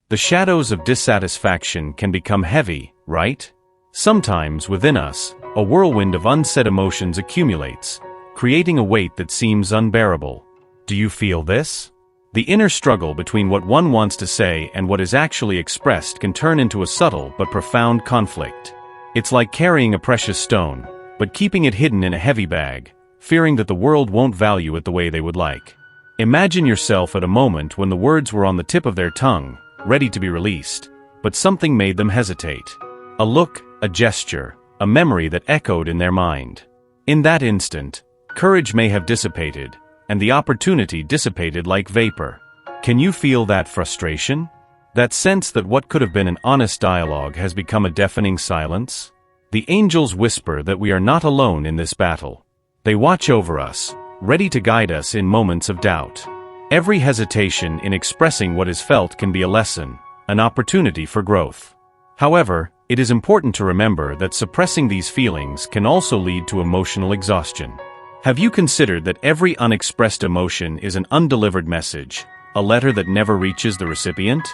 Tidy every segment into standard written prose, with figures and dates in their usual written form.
The shadows of dissatisfaction can become heavy, right? Sometimes within us, a whirlwind of unsaid emotions accumulates, creating a weight that seems unbearable. Do you feel this? The inner struggle between what one wants to say and what is actually expressed can turn into a subtle but profound conflict. It's like carrying a precious stone, but keeping it hidden in a heavy bag, fearing that the world won't value it the way they would like. Imagine yourself at a moment when the words were on the tip of their tongue, ready to be released, but something made them hesitate. A look, a gesture, a memory that echoed in their mind. In that instant, courage may have dissipated, and the opportunity dissipated like vapor. Can you feel that frustration? That sense that what could have been an honest dialogue has become a deafening silence? The angels whisper that we are not alone in this battle. They watch over us, ready to guide us in moments of doubt. Every hesitation in expressing what is felt can be a lesson, an opportunity for growth. However, it is important to remember that suppressing these feelings can also lead to emotional exhaustion. Have you considered that every unexpressed emotion is an undelivered message, a letter that never reaches the recipient?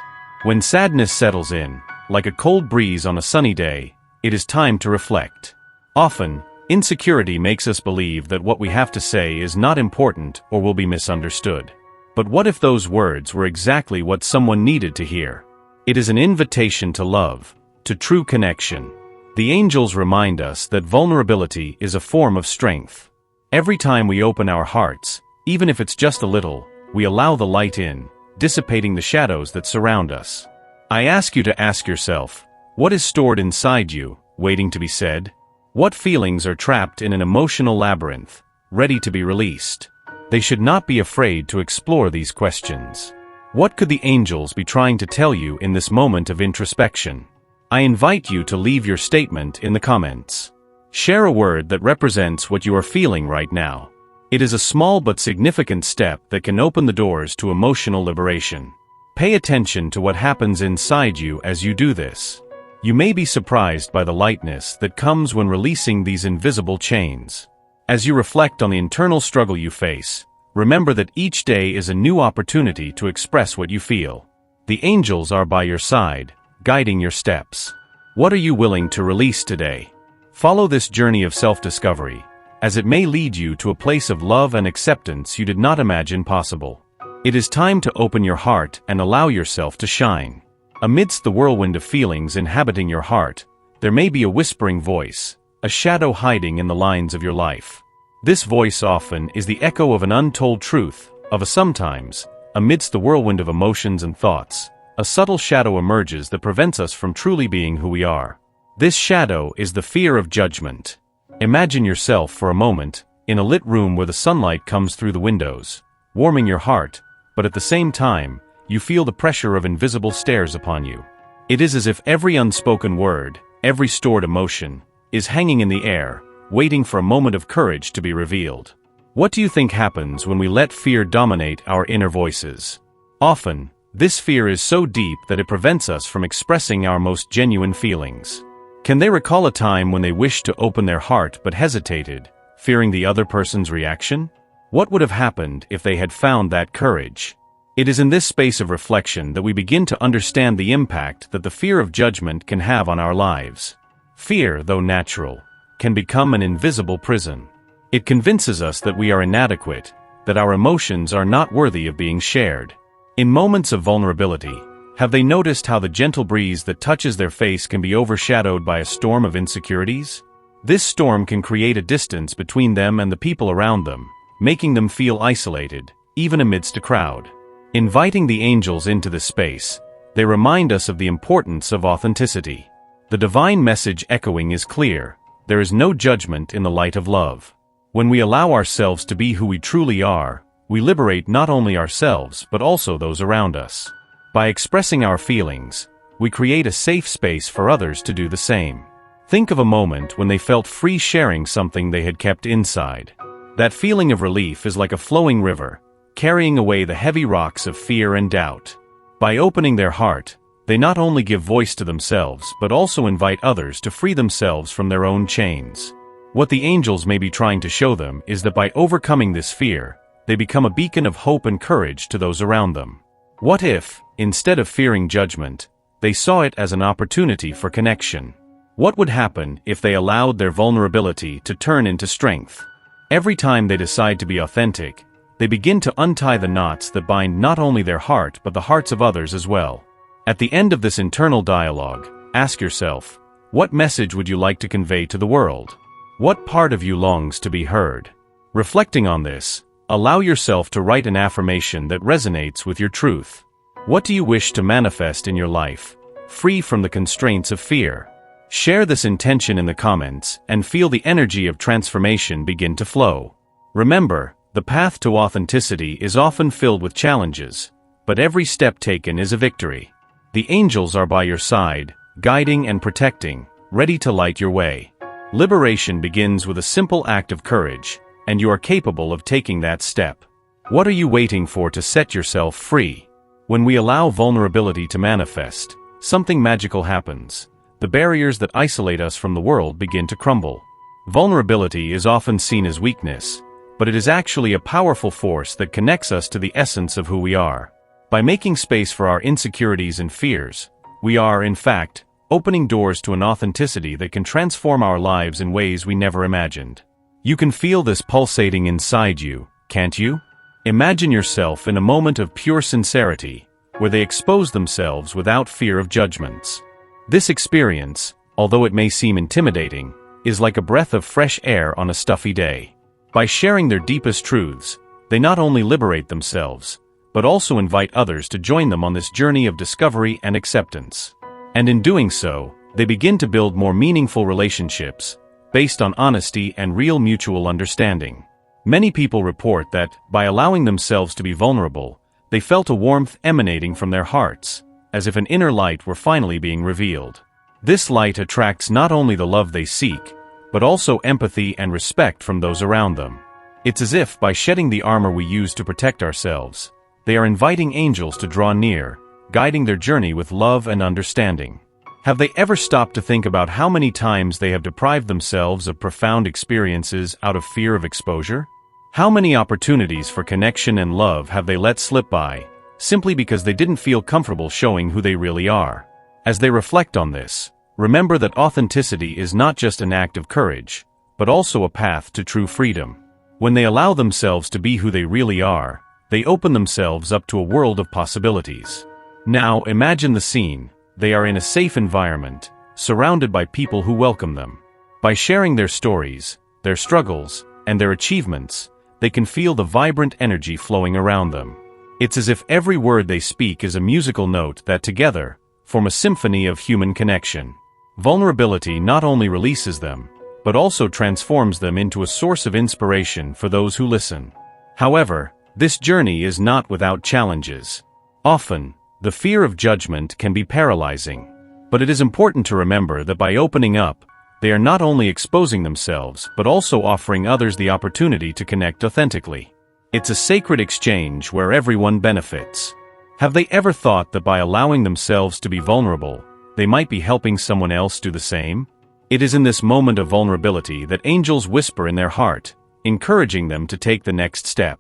When sadness settles in, like a cold breeze on a sunny day, it is time to reflect. Often, insecurity makes us believe that what we have to say is not important or will be misunderstood. But what if those words were exactly what someone needed to hear? It is an invitation to love, to true connection. The angels remind us that vulnerability is a form of strength. Every time we open our hearts, even if it's just a little, we allow the light in, dissipating the shadows that surround us. I ask you to ask yourself, what is stored inside you, waiting to be said? What feelings are trapped in an emotional labyrinth, ready to be released? They should not be afraid to explore these questions. What could the angels be trying to tell you in this moment of introspection? I invite you to leave your statement in the comments. Share a word that represents what you are feeling right now. It is a small but significant step that can open the doors to emotional liberation. Pay attention to what happens inside you as you do this. You may be surprised by the lightness that comes when releasing these invisible chains. As you reflect on the internal struggle you face, remember that each day is a new opportunity to express what you feel. The angels are by your side, guiding your steps. What are you willing to release today? Follow this journey of self-discovery, as it may lead you to a place of love and acceptance you did not imagine possible. It is time to open your heart and allow yourself to shine. Amidst the whirlwind of feelings inhabiting your heart, there may be a whispering voice, a shadow hiding in the lines of your life. This voice often is the echo of an untold truth, of a sometimes, amidst the whirlwind of emotions and thoughts, a subtle shadow emerges that prevents us from truly being who we are. This shadow is the fear of judgment. Imagine yourself for a moment, in a lit room where the sunlight comes through the windows, warming your heart, but at the same time, you feel the pressure of invisible stares upon you. It is as if every unspoken word, every stored emotion, is hanging in the air, waiting for a moment of courage to be revealed. What do you think happens when we let fear dominate our inner voices? Often, this fear is so deep that it prevents us from expressing our most genuine feelings. Can they recall a time when they wished to open their heart but hesitated, fearing the other person's reaction? What would have happened if they had found that courage? It is in this space of reflection that we begin to understand the impact that the fear of judgment can have on our lives. Fear, though natural, can become an invisible prison. It convinces us that we are inadequate, that our emotions are not worthy of being shared. In moments of vulnerability, have they noticed how the gentle breeze that touches their face can be overshadowed by a storm of insecurities? This storm can create a distance between them and the people around them, making them feel isolated, even amidst a crowd. Inviting the angels into this space, they remind us of the importance of authenticity. The divine message echoing is clear: there is no judgment in the light of love. When we allow ourselves to be who we truly are, we liberate not only ourselves but also those around us. By expressing our feelings, we create a safe space for others to do the same. Think of a moment when they felt free sharing something they had kept inside. That feeling of relief is like a flowing river, carrying away the heavy rocks of fear and doubt. By opening their heart, they not only give voice to themselves but also invite others to free themselves from their own chains. What the angels may be trying to show them is that by overcoming this fear, they become a beacon of hope and courage to those around them. What if, Instead of fearing judgment, they saw it as an opportunity for connection. What would happen if they allowed their vulnerability to turn into strength? Every time they decide to be authentic, they begin to untie the knots that bind not only their heart but the hearts of others as well. At the end of this internal dialogue, ask yourself, what message would you like to convey to the world? What part of you longs to be heard? Reflecting on this, allow yourself to write an affirmation that resonates with your truth. What do you wish to manifest in your life, free from the constraints of fear? Share this intention in the comments and feel the energy of transformation begin to flow. Remember, the path to authenticity is often filled with challenges, but every step taken is a victory. The angels are by your side, guiding and protecting, ready to light your way. Liberation begins with a simple act of courage, and you are capable of taking that step. What are you waiting for to set yourself free? When we allow vulnerability to manifest, something magical happens. The barriers that isolate us from the world begin to crumble. Vulnerability is often seen as weakness, but it is actually a powerful force that connects us to the essence of who we are. By making space for our insecurities and fears, we are, in fact, opening doors to an authenticity that can transform our lives in ways we never imagined. You can feel this pulsating inside you, can't you? Imagine yourself in a moment of pure sincerity, where they expose themselves without fear of judgments. This experience, although it may seem intimidating, is like a breath of fresh air on a stuffy day. By sharing their deepest truths, they not only liberate themselves, but also invite others to join them on this journey of discovery and acceptance. And in doing so, they begin to build more meaningful relationships, based on honesty and real mutual understanding. Many people report that, by allowing themselves to be vulnerable, they felt a warmth emanating from their hearts, as if an inner light were finally being revealed. This light attracts not only the love they seek, but also empathy and respect from those around them. It's as if, by shedding the armor we use to protect ourselves, they are inviting angels to draw near, guiding their journey with love and understanding. Have they ever stopped to think about how many times they have deprived themselves of profound experiences out of fear of exposure? How many opportunities for connection and love have they let slip by, simply because they didn't feel comfortable showing who they really are? As they reflect on this, remember that authenticity is not just an act of courage, but also a path to true freedom. When they allow themselves to be who they really are, they open themselves up to a world of possibilities. Now imagine the scene. They are in a safe environment, surrounded by people who welcome them. By sharing their stories, their struggles, and their achievements, they can feel the vibrant energy flowing around them. It's as if every word they speak is a musical note that together form a symphony of human connection. Vulnerability not only releases them, but also transforms them into a source of inspiration for those who listen. However, this journey is not without challenges. Often, the fear of judgment can be paralyzing, but it is important to remember that by opening up, they are not only exposing themselves but also offering others the opportunity to connect authentically. It's a sacred exchange where everyone benefits. Have they ever thought that by allowing themselves to be vulnerable, they might be helping someone else do the same? It is in this moment of vulnerability that angels whisper in their heart, encouraging them to take the next step.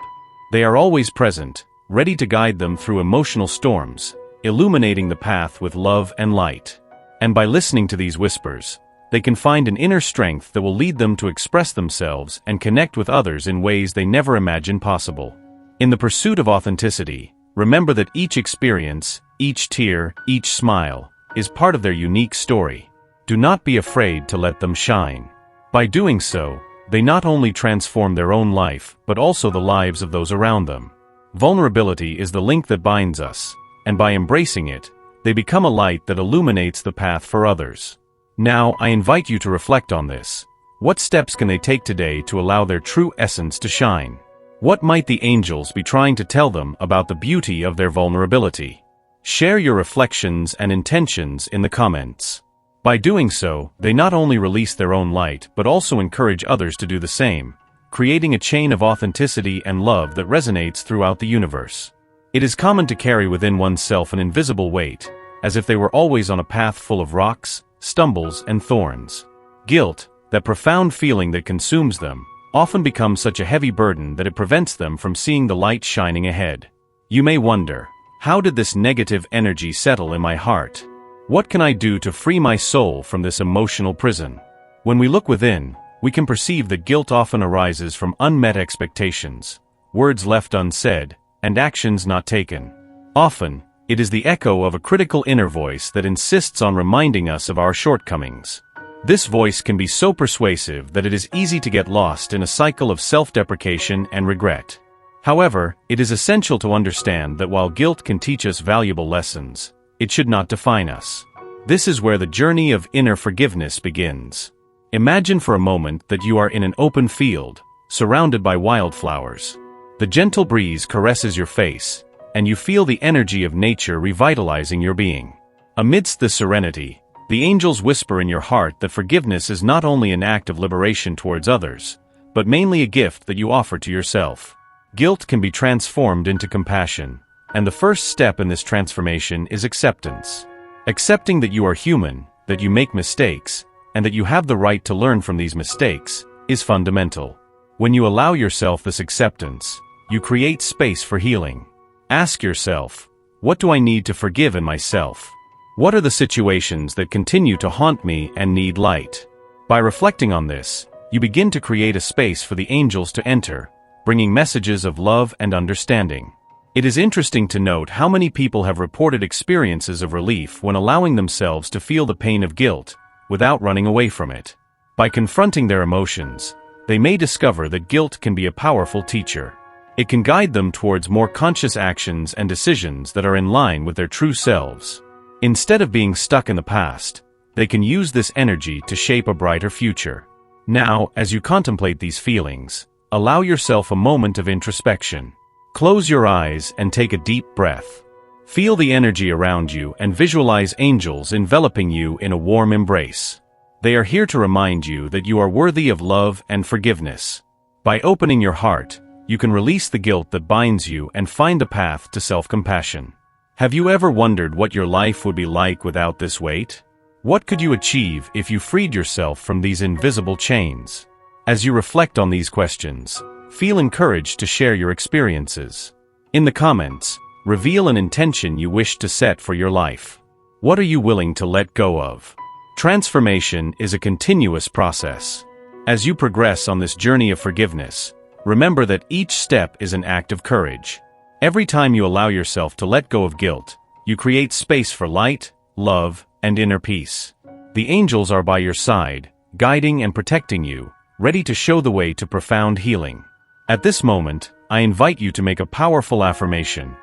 They are always present, ready to guide them through emotional storms, illuminating the path with love and light. And by listening to these whispers, they can find an inner strength that will lead them to express themselves and connect with others in ways they never imagined possible. In the pursuit of authenticity, remember that each experience, each tear, each smile, is part of their unique story. Do not be afraid to let them shine. By doing so, they not only transform their own life, but also the lives of those around them. Vulnerability is the link that binds us, and by embracing it, they become a light that illuminates the path for others. Now, I invite you to reflect on this. What steps can they take today to allow their true essence to shine? What might the angels be trying to tell them about the beauty of their vulnerability? Share your reflections and intentions in the comments. By doing so, they not only release their own light but also encourage others to do the same, creating a chain of authenticity and love that resonates throughout the universe. It is common to carry within oneself an invisible weight, as if they were always on a path full of rocks, stumbles, and thorns. Guilt, that profound feeling that consumes them, often becomes such a heavy burden that it prevents them from seeing the light shining ahead. You may wonder, How did this negative energy settle in my heart? What can I do to free my soul from this emotional prison? When we look within, we can perceive that guilt often arises from unmet expectations, words left unsaid, and actions not taken. Often, it is the echo of a critical inner voice that insists on reminding us of our shortcomings. This voice can be so persuasive that it is easy to get lost in a cycle of self-deprecation and regret. However, it is essential to understand that while guilt can teach us valuable lessons, it should not define us. This is where the journey of inner forgiveness begins. Imagine for a moment that you are in an open field, surrounded by wildflowers. The gentle breeze caresses your face, and you feel the energy of nature revitalizing your being. Amidst this serenity, the angels whisper in your heart that forgiveness is not only an act of liberation towards others, but mainly a gift that you offer to yourself. Guilt can be transformed into compassion, and the first step in this transformation is acceptance. Accepting that you are human, that you make mistakes, and that you have the right to learn from these mistakes, is fundamental. When you allow yourself this acceptance, you create space for healing. Ask yourself, what do I need to forgive in myself? What are the situations that continue to haunt me and need light? By reflecting on this, you begin to create a space for the angels to enter, bringing messages of love and understanding. It is interesting to note how many people have reported experiences of relief when allowing themselves to feel the pain of guilt, without running away from it. By confronting their emotions, they may discover that guilt can be a powerful teacher. It can guide them towards more conscious actions and decisions that are in line with their true selves. Instead of being stuck in the past, they can use this energy to shape a brighter future. Now, as you contemplate these feelings, allow yourself a moment of introspection. Close your eyes and take a deep breath. Feel the energy around you and visualize angels enveloping you in a warm embrace. They are here to remind you that you are worthy of love and forgiveness. By opening your heart, you can release the guilt that binds you and find a path to self-compassion. Have you ever wondered what your life would be like without this weight? What could you achieve if you freed yourself from these invisible chains? As you reflect on these questions, feel encouraged to share your experiences. In the comments, reveal an intention you wish to set for your life. What are you willing to let go of? Transformation is a continuous process. As you progress on this journey of forgiveness, remember that each step is an act of courage. Every time you allow yourself to let go of guilt, you create space for light, love, and inner peace. The angels are by your side, guiding and protecting you, ready to show the way to profound healing. At this moment, I invite you to make a powerful affirmation.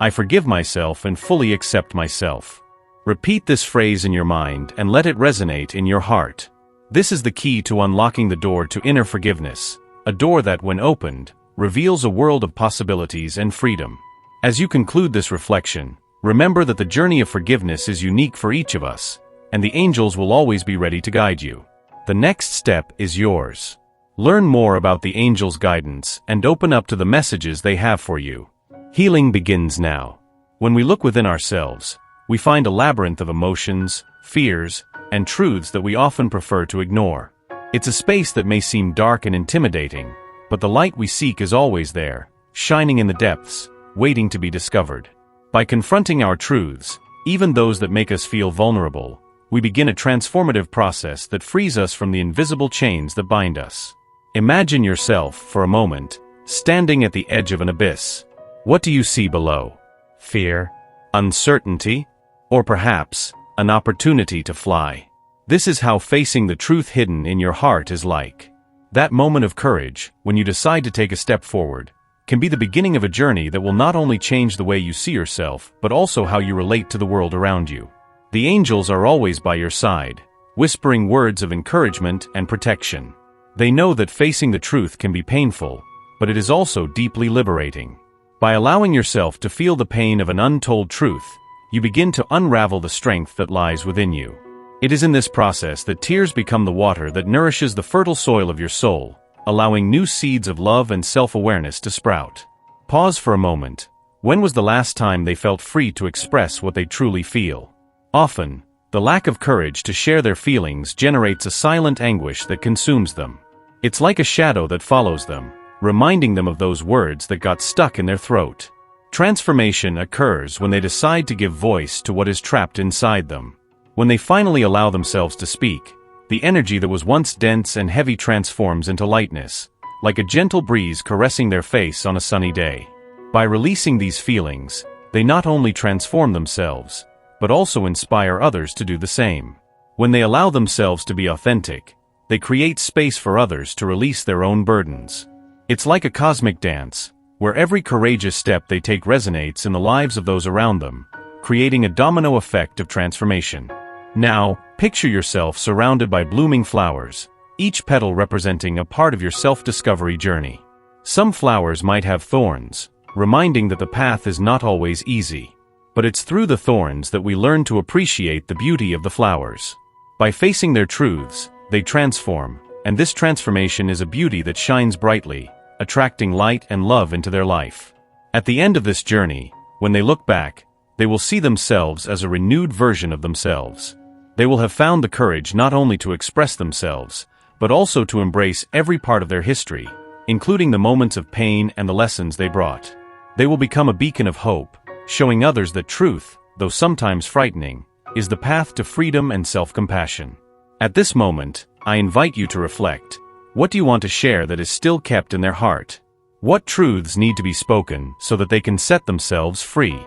I forgive myself and fully accept myself. Repeat this phrase in your mind and let it resonate in your heart. This is the key to unlocking the door to inner forgiveness, a door that, when opened, reveals a world of possibilities and freedom. As you conclude this reflection, remember that the journey of forgiveness is unique for each of us, and the angels will always be ready to guide you. The next step is yours. Learn more about the angels' guidance and open up to the messages they have for you. Healing begins now. When we look within ourselves, we find a labyrinth of emotions, fears, and truths that we often prefer to ignore. It's a space that may seem dark and intimidating, but the light we seek is always there, shining in the depths, waiting to be discovered. By confronting our truths, even those that make us feel vulnerable, we begin a transformative process that frees us from the invisible chains that bind us. Imagine yourself, for a moment, standing at the edge of an abyss. What do you see below? Fear? Uncertainty? Or perhaps, an opportunity to fly? This is how facing the truth hidden in your heart is like. That moment of courage, when you decide to take a step forward, can be the beginning of a journey that will not only change the way you see yourself, but also how you relate to the world around you. The angels are always by your side, whispering words of encouragement and protection. They know that facing the truth can be painful, but it is also deeply liberating. By allowing yourself to feel the pain of an untold truth, you begin to unravel the strength that lies within you. It is in this process that tears become the water that nourishes the fertile soil of your soul, allowing new seeds of love and self-awareness to sprout. Pause for a moment. When was the last time they felt free to express what they truly feel? Often, the lack of courage to share their feelings generates a silent anguish that consumes them. It's like a shadow that follows them, reminding them of those words that got stuck in their throat. Transformation occurs when they decide to give voice to what is trapped inside them. When they finally allow themselves to speak, the energy that was once dense and heavy transforms into lightness, like a gentle breeze caressing their face on a sunny day. By releasing these feelings, they not only transform themselves, but also inspire others to do the same. When they allow themselves to be authentic, they create space for others to release their own burdens. It's like a cosmic dance, where every courageous step they take resonates in the lives of those around them, creating a domino effect of transformation. Now, picture yourself surrounded by blooming flowers, each petal representing a part of your self-discovery journey. Some flowers might have thorns, reminding that the path is not always easy. But it's through the thorns that we learn to appreciate the beauty of the flowers. By facing their truths, they transform, and this transformation is a beauty that shines brightly, attracting light and love into their life. At the end of this journey, when they look back, they will see themselves as a renewed version of themselves. They will have found the courage not only to express themselves, but also to embrace every part of their history, including the moments of pain and the lessons they brought. They will become a beacon of hope, showing others that truth, though sometimes frightening, is the path to freedom and self-compassion. At this moment, I invite you to reflect. What do you want to share that is still kept in their heart? What truths need to be spoken so that they can set themselves free?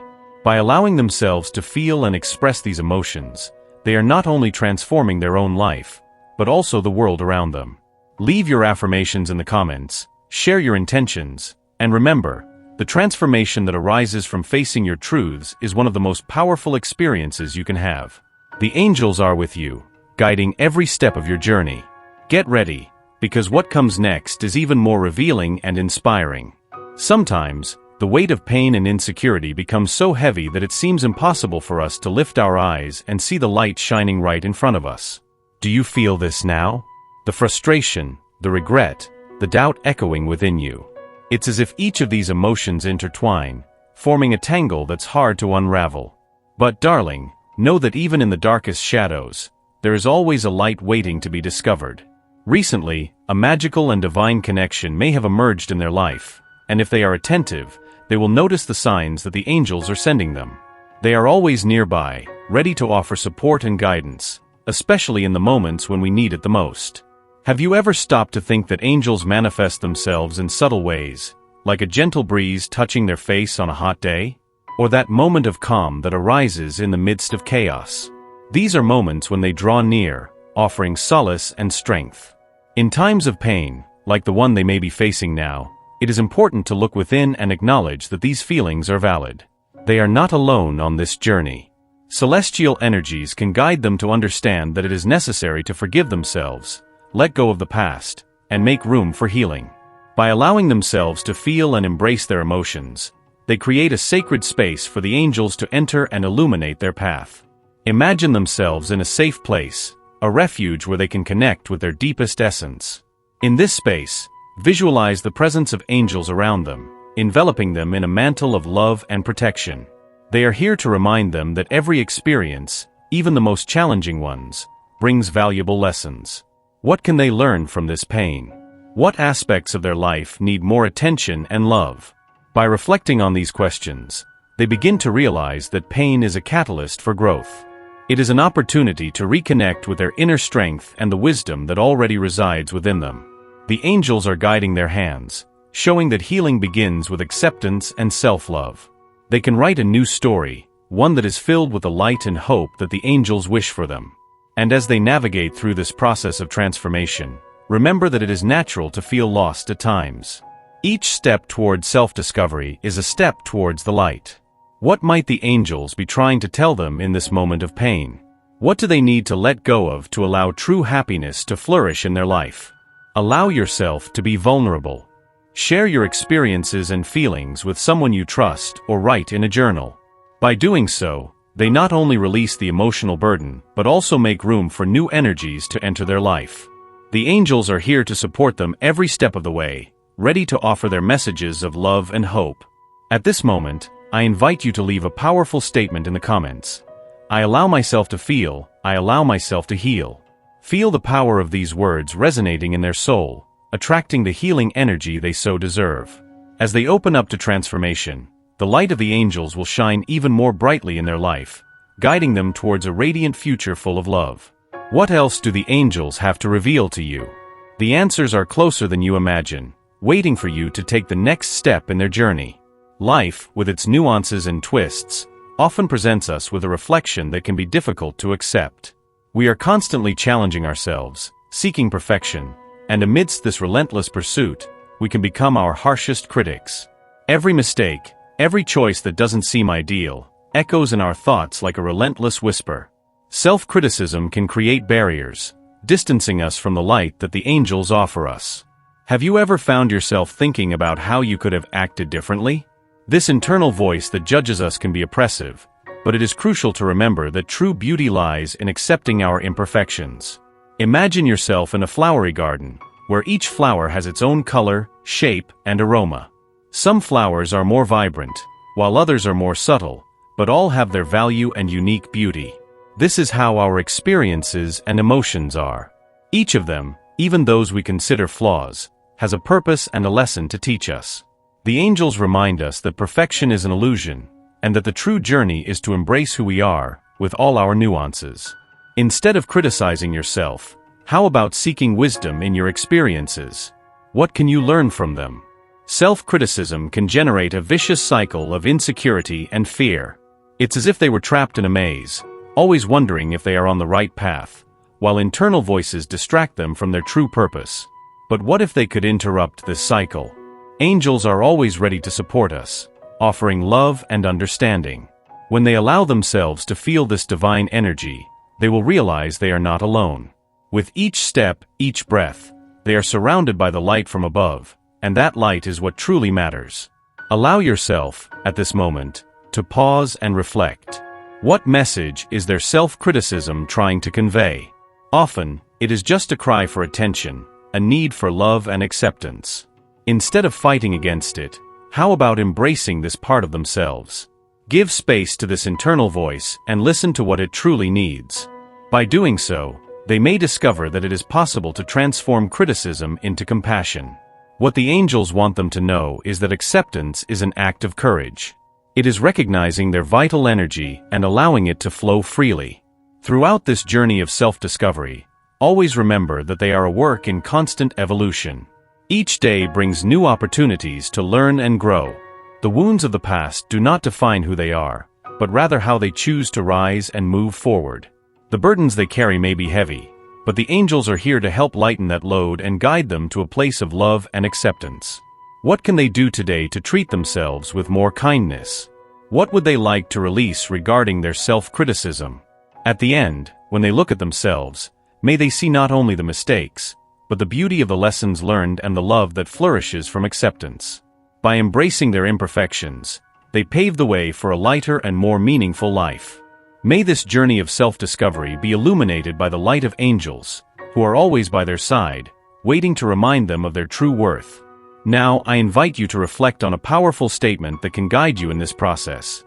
By allowing themselves to feel and express these emotions, they are not only transforming their own life, but also the world around them. Leave your affirmations in the comments, share your intentions, and remember, the transformation that arises from facing your truths is one of the most powerful experiences you can have. The angels are with you, guiding every step of your journey. Get ready, because what comes next is even more revealing and inspiring. Sometimes, the weight of pain and insecurity becomes so heavy that it seems impossible for us to lift our eyes and see the light shining right in front of us. Do you feel this now? The frustration, the regret, the doubt echoing within you. It's as if each of these emotions intertwine, forming a tangle that's hard to unravel. But darling, know that even in the darkest shadows, there is always a light waiting to be discovered. Recently, a magical and divine connection may have emerged in their life, and if they are attentive, they will notice the signs that the angels are sending them. They are always nearby, ready to offer support and guidance, especially in the moments when we need it the most. Have you ever stopped to think that angels manifest themselves in subtle ways, like a gentle breeze touching their face on a hot day? Or that moment of calm that arises in the midst of chaos? These are moments when they draw near, offering solace and strength. In times of pain, like the one they may be facing now, it is important to look within and acknowledge that these feelings are valid. They are not alone on this journey. Celestial energies can guide them to understand that it is necessary to forgive themselves, let go of the past, and make room for healing. By allowing themselves to feel and embrace their emotions, they create a sacred space for the angels to enter and illuminate their path. Imagine themselves in a safe place, a refuge where they can connect with their deepest essence. In this space, visualize the presence of angels around them, enveloping them in a mantle of love and protection. They are here to remind them that every experience, even the most challenging ones, brings valuable lessons. What can they learn from this pain? What aspects of their life need more attention and love? By reflecting on these questions, they begin to realize that pain is a catalyst for growth. It is an opportunity to reconnect with their inner strength and the wisdom that already resides within them. The angels are guiding their hands, showing that healing begins with acceptance and self-love. They can write a new story, one that is filled with the light and hope that the angels wish for them. And as they navigate through this process of transformation, remember that it is natural to feel lost at times. Each step towards self-discovery is a step towards the light. What might the angels be trying to tell them in this moment of pain? What do they need to let go of to allow true happiness to flourish in their life? Allow yourself to be vulnerable. Share your experiences and feelings with someone you trust or write in a journal. By doing so, they not only release the emotional burden, but also make room for new energies to enter their life. The angels are here to support them every step of the way, ready to offer their messages of love and hope. At this moment, I invite you to leave a powerful statement in the comments. I allow myself to feel, I allow myself to heal. Feel the power of these words resonating in their soul, attracting the healing energy they so deserve. As they open up to transformation, the light of the angels will shine even more brightly in their life, guiding them towards a radiant future full of love. What else do the angels have to reveal to you? The answers are closer than you imagine, waiting for you to take the next step in their journey. Life, with its nuances and twists, often presents us with a reflection that can be difficult to accept. We are constantly challenging ourselves, seeking perfection, and amidst this relentless pursuit, we can become our harshest critics. Every mistake, every choice that doesn't seem ideal, echoes in our thoughts like a relentless whisper. Self-criticism can create barriers, distancing us from the light that the angels offer us. Have you ever found yourself thinking about how you could have acted differently? This internal voice that judges us can be oppressive, but it is crucial to remember that true beauty lies in accepting our imperfections. Imagine yourself in a flowery garden, where each flower has its own color, shape, and aroma. Some flowers are more vibrant, while others are more subtle, but all have their value and unique beauty. This is how our experiences and emotions are. Each of them, even those we consider flaws, has a purpose and a lesson to teach us. The angels remind us that perfection is an illusion, and that the true journey is to embrace who we are, with all our nuances. Instead of criticizing yourself, how about seeking wisdom in your experiences? What can you learn from them? Self-criticism can generate a vicious cycle of insecurity and fear. It's as if they were trapped in a maze, always wondering if they are on the right path, while internal voices distract them from their true purpose. But what if they could interrupt this cycle? Angels are always ready to support us, offering love and understanding. When they allow themselves to feel this divine energy, they will realize they are not alone. With each step, each breath, they are surrounded by the light from above, and that light is what truly matters. Allow yourself, at this moment, to pause and reflect. What message is their self-criticism trying to convey? Often, it is just a cry for attention, a need for love and acceptance. Instead of fighting against it, how about embracing this part of themselves? Give space to this internal voice and listen to what it truly needs. By doing so, they may discover that it is possible to transform criticism into compassion. What the angels want them to know is that acceptance is an act of courage. It is recognizing their vital energy and allowing it to flow freely. Throughout this journey of self-discovery, always remember that they are a work in constant evolution. Each day brings new opportunities to learn and grow. The wounds of the past do not define who they are, but rather how they choose to rise and move forward. The burdens they carry may be heavy, but the angels are here to help lighten that load and guide them to a place of love and acceptance. What can they do today to treat themselves with more kindness? What would they like to release regarding their self-criticism? At the end, when they look at themselves, may they see not only the mistakes, but the beauty of the lessons learned and the love that flourishes from acceptance. By embracing their imperfections, they pave the way for a lighter and more meaningful life. May this journey of self-discovery be illuminated by the light of angels, who are always by their side, waiting to remind them of their true worth. Now, I invite you to reflect on a powerful statement that can guide you in this process.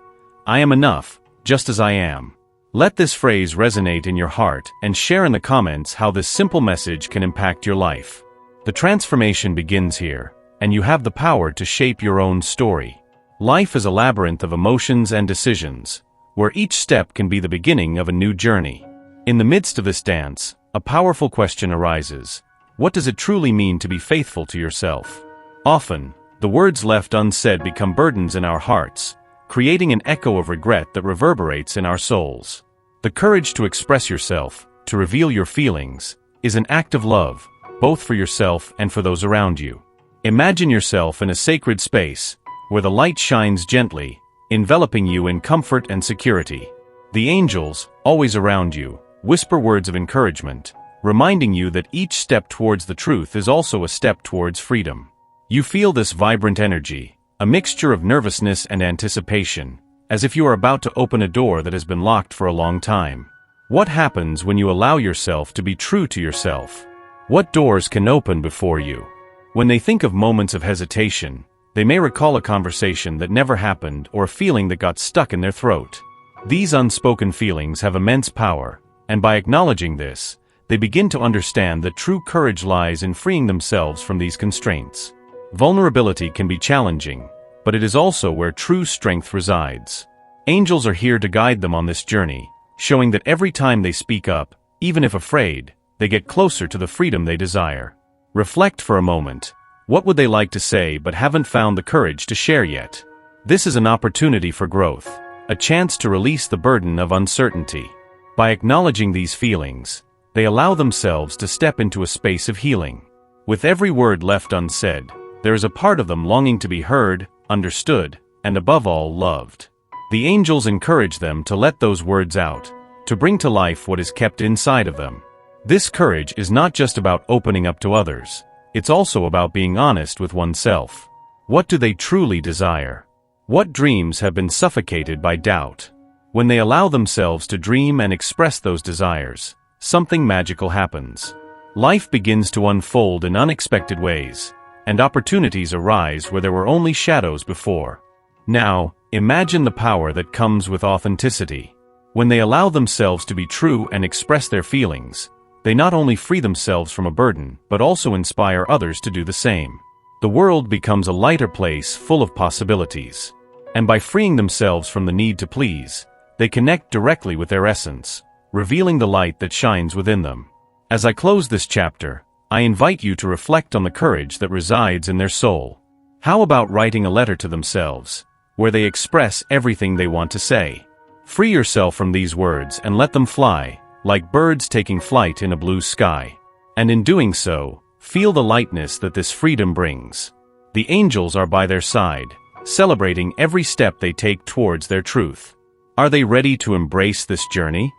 I am enough, just as I am. Let this phrase resonate in your heart and share in the comments how this simple message can impact your life. The transformation begins here, and you have the power to shape your own story. Life is a labyrinth of emotions and decisions, where each step can be the beginning of a new journey. In the midst of this dance, a powerful question arises. What does it truly mean to be faithful to yourself? Often, the words left unsaid become burdens in our hearts, creating an echo of regret that reverberates in our souls. The courage to express yourself, to reveal your feelings, is an act of love, both for yourself and for those around you. Imagine yourself in a sacred space, where the light shines gently, enveloping you in comfort and security. The angels, always around you, whisper words of encouragement, reminding you that each step towards the truth is also a step towards freedom. You feel this vibrant energy, a mixture of nervousness and anticipation, as if you are about to open a door that has been locked for a long time. What happens when you allow yourself to be true to yourself? What doors can open before you? When they think of moments of hesitation, they may recall a conversation that never happened or a feeling that got stuck in their throat. These unspoken feelings have immense power, and by acknowledging this, they begin to understand that true courage lies in freeing themselves from these constraints. Vulnerability can be challenging, but it is also where true strength resides. Angels are here to guide them on this journey, showing that every time they speak up, even if afraid, they get closer to the freedom they desire. Reflect for a moment. What would they like to say but haven't found the courage to share yet? This is an opportunity for growth, a chance to release the burden of uncertainty. By acknowledging these feelings, they allow themselves to step into a space of healing. With every word left unsaid, there is a part of them longing to be heard, understood, and above all, loved. The angels encourage them to let those words out, to bring to life what is kept inside of them. This courage is not just about opening up to others, it's also about being honest with oneself. What do they truly desire? What dreams have been suffocated by doubt? When they allow themselves to dream and express those desires, something magical happens. Life begins to unfold in unexpected ways, and opportunities arise where there were only shadows before. Now, imagine the power that comes with authenticity. When they allow themselves to be true and express their feelings, they not only free themselves from a burden, but also inspire others to do the same. The world becomes a lighter place full of possibilities. And by freeing themselves from the need to please, they connect directly with their essence, revealing the light that shines within them. As I close this chapter, I invite you to reflect on the courage that resides in their soul. How about writing a letter to themselves, where they express everything they want to say? Free yourself from these words and let them fly, like birds taking flight in a blue sky. And in doing so, feel the lightness that this freedom brings. The angels are by their side, celebrating every step they take towards their truth. Are they ready to embrace this journey?